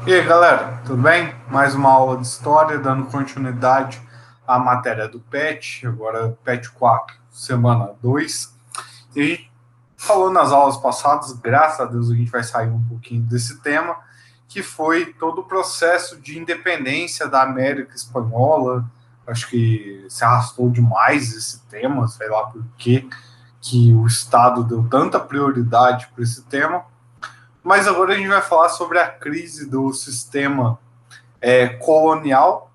E aí, galera, tudo bem? Mais uma aula de história, dando continuidade à matéria do PET, agora PET 4, semana 2. E a gente falou nas aulas passadas, graças a Deus a gente vai sair um pouquinho desse tema, que foi todo o processo de independência da América Espanhola. Acho que se arrastou demais esse tema, sei lá por quê, que o Estado deu tanta prioridade para esse tema. Mas agora a gente vai falar sobre a crise do sistema colonial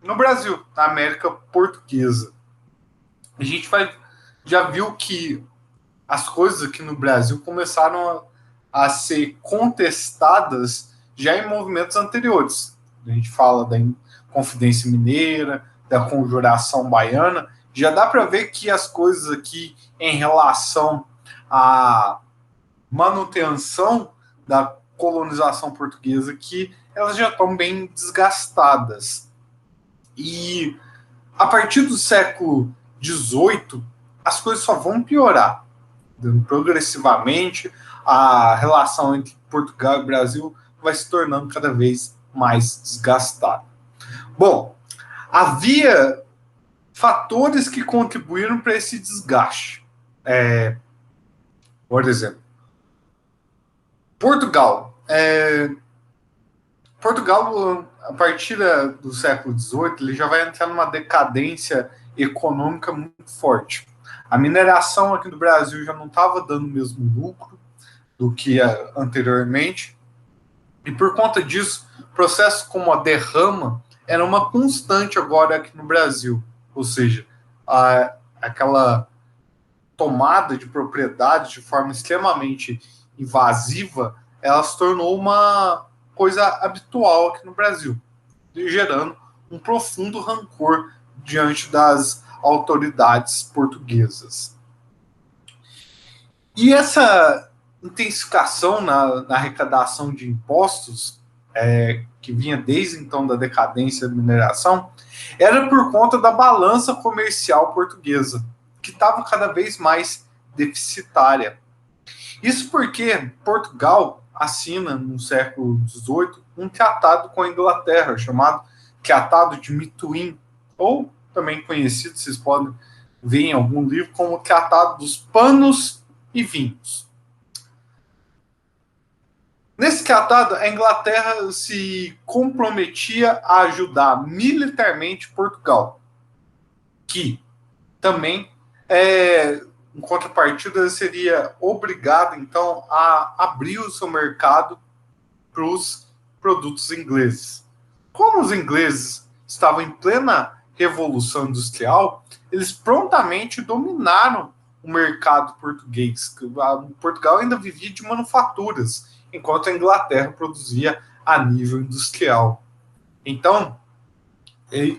no Brasil, na América Portuguesa. A gente já viu que as coisas aqui no Brasil começaram a ser contestadas já em movimentos anteriores. A gente fala da Confidência Mineira, da Conjuração Baiana. Já dá para ver que as coisas aqui em relação à manutenção da colonização portuguesa aqui, elas já estão bem desgastadas. E a partir do século XVIII, as coisas só vão piorar. Progressivamente, a relação entre Portugal e Brasil vai se tornando cada vez mais desgastada. Bom, havia fatores que contribuíram para esse desgaste. Por exemplo, Portugal. Portugal, a partir do século XVIII, ele já vai entrar numa decadência econômica muito forte. A mineração aqui no Brasil já não estava dando o mesmo lucro do que anteriormente, e por conta disso, processos como a derrama era uma constante agora aqui no Brasil, ou seja, aquela tomada de propriedade de forma extremamente invasiva, ela se tornou uma coisa habitual aqui no Brasil, gerando um profundo rancor diante das autoridades portuguesas. E essa intensificação na arrecadação de impostos, que vinha desde então da decadência da mineração, era por conta da balança comercial portuguesa, que estava cada vez mais deficitária. Isso porque Portugal assina, no século XVIII, um tratado com a Inglaterra, chamado Tratado de Mituim, ou também conhecido, vocês podem ver em algum livro, como Tratado dos Panos e Vinhos. Nesse tratado, a Inglaterra se comprometia a ajudar militarmente Portugal, que também, em contrapartida, seria obrigado, então, a abrir o seu mercado para os produtos ingleses. Como os ingleses estavam em plena Revolução Industrial, eles prontamente dominaram o mercado português. Portugal ainda vivia de manufaturas, enquanto a Inglaterra produzia a nível industrial. Então,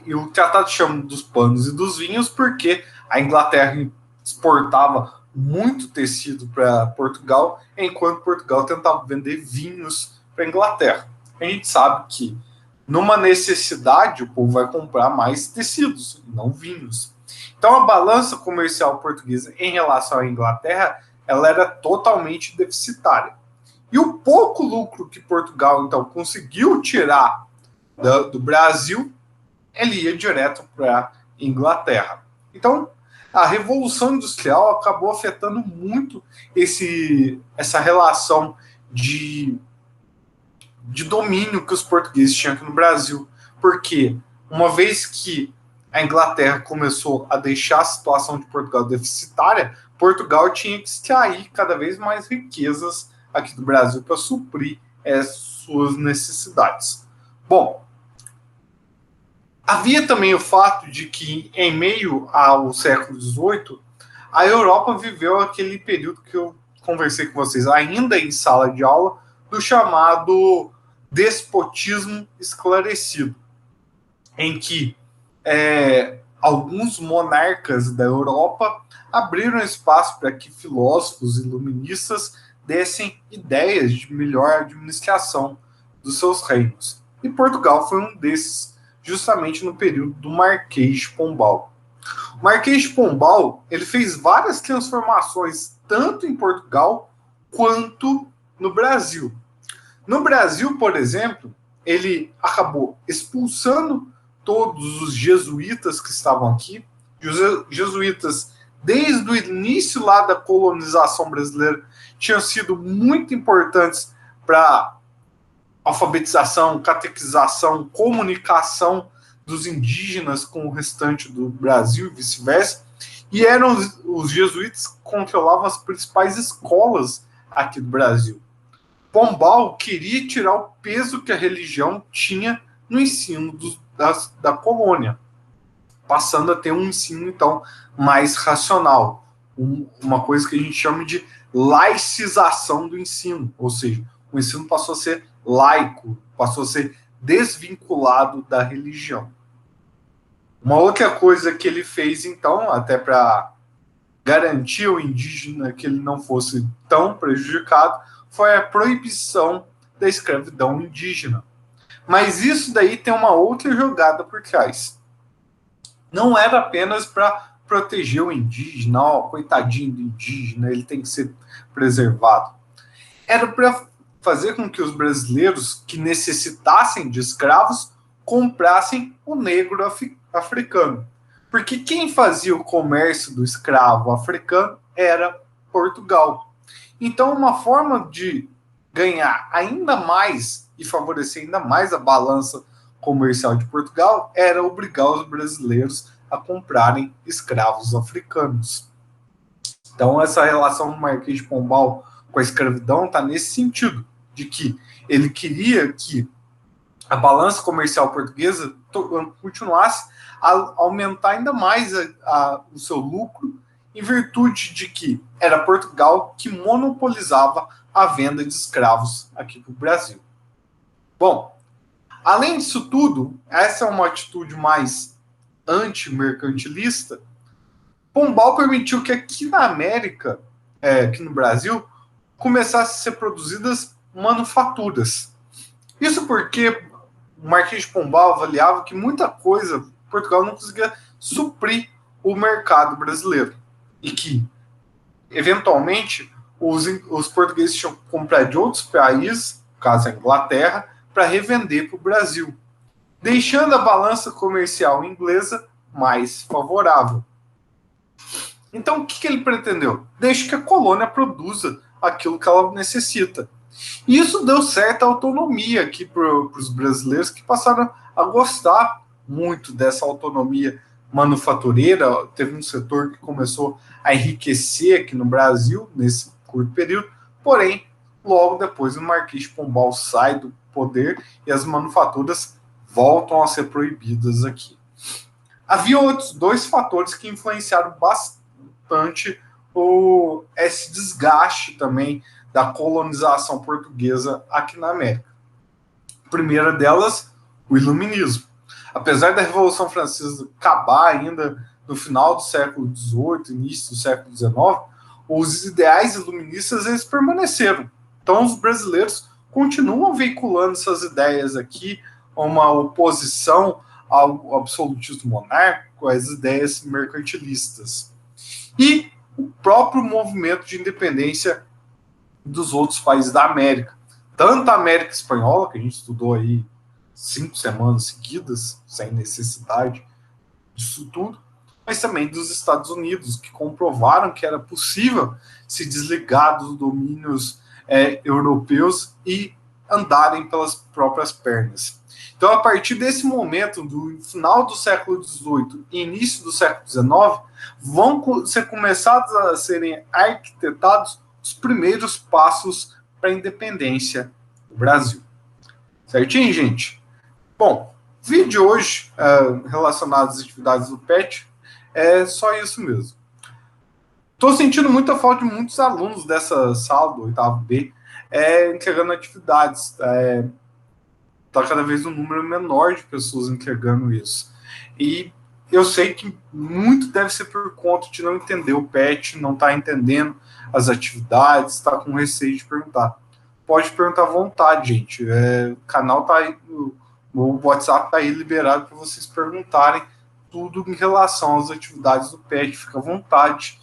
o tratado chama dos panos e dos vinhos porque a Inglaterra exportava muito tecido para Portugal, enquanto Portugal tentava vender vinhos para a Inglaterra. A gente sabe que numa necessidade o povo vai comprar mais tecidos, não vinhos. Então a balança comercial portuguesa em relação à Inglaterra, ela era totalmente deficitária. E o pouco lucro que Portugal então conseguiu tirar do Brasil, ele ia direto para a Inglaterra. Então a Revolução Industrial acabou afetando muito essa relação de domínio que os portugueses tinham aqui no Brasil. Porque uma vez que a Inglaterra começou a deixar a situação de Portugal deficitária, Portugal tinha que extrair cada vez mais riquezas aqui do Brasil para suprir suas necessidades. Bom, havia também o fato de que, em meio ao século XVIII, a Europa viveu aquele período que eu conversei com vocês ainda em sala de aula, do chamado despotismo esclarecido, em que alguns monarcas da Europa abriram espaço para que filósofos iluministas dessem ideias de melhor administração dos seus reinos. E Portugal foi um desses, justamente no período do Marquês de Pombal. O Marquês de Pombal, ele fez várias transformações, tanto em Portugal quanto no Brasil. No Brasil, por exemplo, ele acabou expulsando todos os jesuítas que estavam aqui. Os jesuítas, desde o início lá da colonização brasileira, tinham sido muito importantes para alfabetização, catequização, comunicação dos indígenas com o restante do Brasil e vice-versa. E eram os jesuítas que controlavam as principais escolas aqui do Brasil. Pombal queria tirar o peso que a religião tinha no ensino da colônia, passando a ter um ensino, então, mais racional. Uma coisa que a gente chama de laicização do ensino, ou seja, o ensino passou a ser laico, passou a ser desvinculado da religião. Uma outra coisa que ele fez, então, até para garantir ao indígena que ele não fosse tão prejudicado, foi a proibição da escravidão indígena. Mas isso daí tem uma outra jogada por trás. Não era apenas para proteger o indígena, coitadinho do indígena, ele tem que ser preservado. Era para fazer com que os brasileiros que necessitassem de escravos comprassem o negro africano. Porque quem fazia o comércio do escravo africano era Portugal. Então, uma forma de ganhar ainda mais e favorecer ainda mais a balança comercial de Portugal era obrigar os brasileiros a comprarem escravos africanos. Então, essa relação do Marquês de Pombal com a escravidão está nesse sentido, de que ele queria que a balança comercial portuguesa continuasse a aumentar ainda mais o seu lucro, em virtude de que era Portugal que monopolizava a venda de escravos aqui no Brasil. Bom, além disso tudo, essa é uma atitude mais anti-mercantilista. Pombal permitiu que aqui na América, aqui no Brasil, começassem a ser produzidas manufaturas. Isso porque o Marquês de Pombal avaliava que muita coisa Portugal não conseguia suprir o mercado brasileiro. E que, eventualmente, os portugueses tinham que comprar de outros países, no caso a Inglaterra, para revender para o Brasil, deixando a balança comercial inglesa mais favorável. Então, o que ele pretendeu? Deixe que a colônia produza aquilo que ela necessita. E isso deu certa autonomia aqui para os brasileiros, que passaram a gostar muito dessa autonomia manufatureira. Teve um setor que começou a enriquecer aqui no Brasil, nesse curto período, porém, logo depois o Marquês de Pombal sai do poder e as manufaturas voltam a ser proibidas aqui. Havia outros dois fatores que influenciaram bastante esse desgaste também da colonização portuguesa aqui na América. A primeira delas, o Iluminismo. Apesar da Revolução Francesa acabar ainda no final do século XVIII, início do século XIX, os ideais iluministas eles permaneceram. Então, os brasileiros continuam veiculando essas ideias aqui, uma oposição ao absolutismo monárquico, às ideias mercantilistas. E o próprio movimento de independência dos outros países da América. Tanto a América Espanhola, que a gente estudou aí 5 semanas seguidas, sem necessidade disso tudo, mas também dos Estados Unidos, que comprovaram que era possível se desligar dos domínios europeus e andarem pelas próprias pernas. Então, a partir desse momento, do final do século XVIII e início do século XIX, vão ser começados a serem arquitetados os primeiros passos para a independência do Brasil. Certinho, gente? Bom, o vídeo de hoje relacionado às atividades do PET é só isso mesmo. Estou sentindo muita falta de muitos alunos dessa sala do 8º B entregando atividades. Está cada vez um número menor de pessoas entregando isso. E eu sei que muito deve ser por conta de não entender o PET, não estar entendendo as atividades, está com receio de perguntar. Pode perguntar à vontade, gente. O canal está aí, o WhatsApp está aí liberado para vocês perguntarem tudo em relação às atividades do PET. Fica à vontade.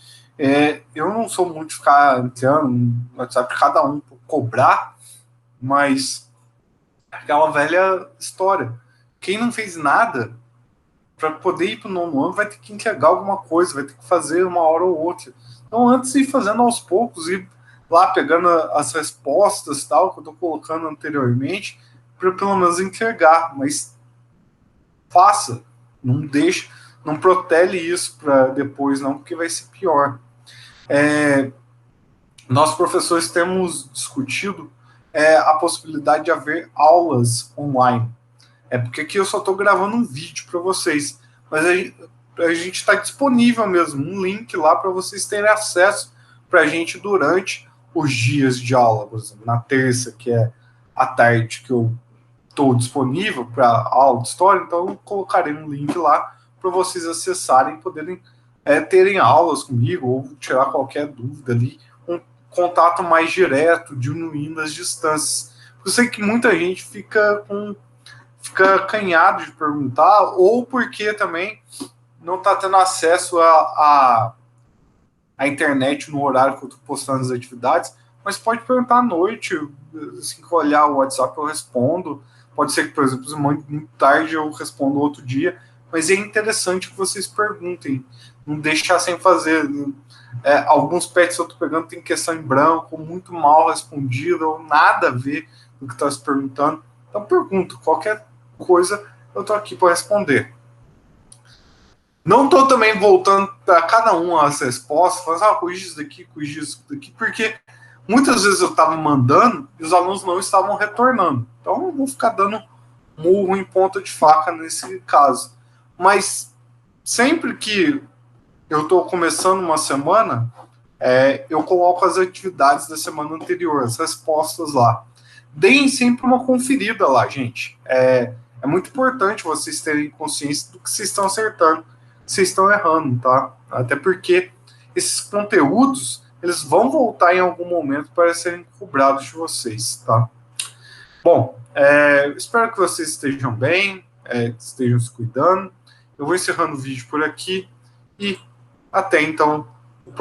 Eu não sou muito de ficar entrando no WhatsApp de cada um para cobrar, mas aquela velha história. Quem não fez nada para poder ir para o nono ano vai ter que entregar alguma coisa, vai ter que fazer uma hora ou outra. Então, antes de ir fazendo aos poucos, ir lá pegando as respostas tal que eu estou colocando anteriormente, para pelo menos entregar, mas faça, não deixe, não protele isso para depois não, porque vai ser pior. Nós professores temos discutido a possibilidade de haver aulas online. Porque aqui eu só estou gravando um vídeo para vocês, mas a gente está disponível mesmo, um link lá para vocês terem acesso para a gente durante os dias de aula, por exemplo, na terça, que é à tarde, que eu estou disponível para aula de história, então eu colocarei um link lá para vocês acessarem e poderem terem aulas comigo ou tirar qualquer dúvida ali, um contato mais direto, diminuindo as distâncias. Eu sei que muita gente fica acanhado de perguntar, ou porque também não está tendo acesso à internet no horário que eu estou postando as atividades, mas pode perguntar à noite, assim que olhar o WhatsApp eu respondo, pode ser que, por exemplo, muito tarde eu respondo outro dia, mas é interessante que vocês perguntem, não deixar sem fazer. Alguns pets eu estou pegando tem questão em branco, muito mal respondida, ou nada a ver com o que está se perguntando, então pergunto, qualquer coisa eu estou aqui para responder. Não estou também voltando para cada um as respostas, falando, corrige isso daqui, porque muitas vezes eu estava mandando e os alunos não estavam retornando. Então eu vou ficar dando murro em ponta de faca nesse caso. Mas sempre que eu estou começando uma semana, eu coloco as atividades da semana anterior, as respostas lá. Deem sempre uma conferida lá, gente. É muito importante vocês terem consciência do que vocês estão acertando, vocês estão errando, tá? Até porque esses conteúdos, eles vão voltar em algum momento para serem cobrados de vocês, tá? Bom, espero que vocês estejam bem, estejam se cuidando. Eu vou encerrando o vídeo por aqui e até então.